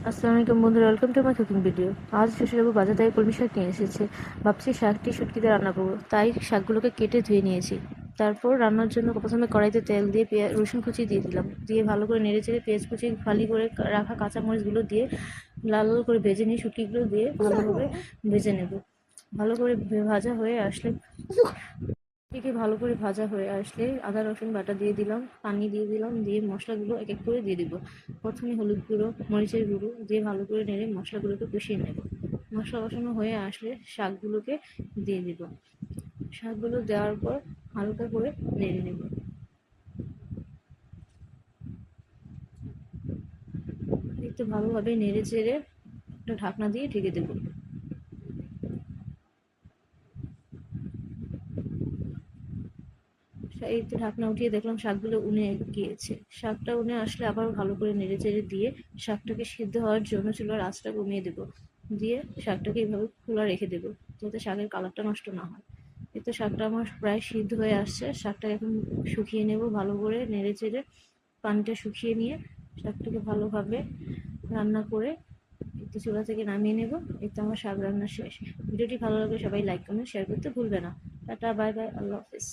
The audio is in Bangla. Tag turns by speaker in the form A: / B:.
A: আসসালামু আলাইকুম বন্ধুরা, welcome to my cooking video. আজ শ্বশুরবাবু বাজার থেকে কলমি শাক নিয়ে এসেছে। ভাবছি শাকটি শুটকিতে রান্না করবো, তাই শাকগুলোকে কেটে ধুয়ে নিয়েছি। তারপর রান্নার জন্য প্রথমে কড়াইতে তেল দিয়ে রসুন কুচি দিয়ে দিলাম, দিয়ে ভালো করে নেড়ে চেড়ে পেঁয়াজ কুচি ফালি করে রাখা কাঁচামরিচগুলো দিয়ে লাল লাল করে ভেজে নিয়ে শুটকিগুলো দিয়ে ভালোভাবে ভেজে নেব। ভালো করে ভাজা হয়ে আসলে ভালো করে ভাজা হয়ে আসলে আদা রসুন বাটা দিয়ে দিলাম, পানি দিয়ে দিলাম, দিয়ে মশলাগুলো এক এক করে দিয়ে দিব। প্রথমে হলুদ গুঁড়ো, মরিচের গুঁড়ো দিয়ে ভালো করে নেড়ে মশলাগুলোকে কষিয়ে নেব। মশলা কষানো হয়ে আসলে শাকগুলোকে দিয়ে দিব। শাকগুলো দেওয়ার পর হালকা করে নেড়ে নেব। একটু ভালোভাবে নেড়ে চেড়ে একটা ঢাকনা দিয়ে ঢেকে দেবো। এই তো ঢাকনা উঠিয়ে দেখলাম শাকগুলো উনে গিয়েছে। শাকটা উনে আসলে আবার ভালো করে নেড়ে চেড়ে দিয়ে শাকটাকে সিদ্ধ হওয়ার জন্য চুলার আঁচটা কমিয়ে দেবো। দিয়ে শাকটাকে এইভাবে খোলা রেখে দেবো, যাতে শাকের কালারটা নষ্ট না হয়। এতে শাকটা আমার প্রায় সিদ্ধ হয়ে আসছে। শাকটা এখন শুকিয়ে নেব ভালো করে নেড়ে চেড়ে। পানিটা শুকিয়ে নিয়ে শাকটাকে ভালোভাবে রান্না করে একটু চুলা থেকে নামিয়ে নেব। এতে আমার শাক রান্না শেষ। ভিডিওটি ভালো লাগলে সবাই লাইক কমেন্ট শেয়ার করতে ভুলবে না। টাটা, বাই বাই, আল্লাহ হাফিজ।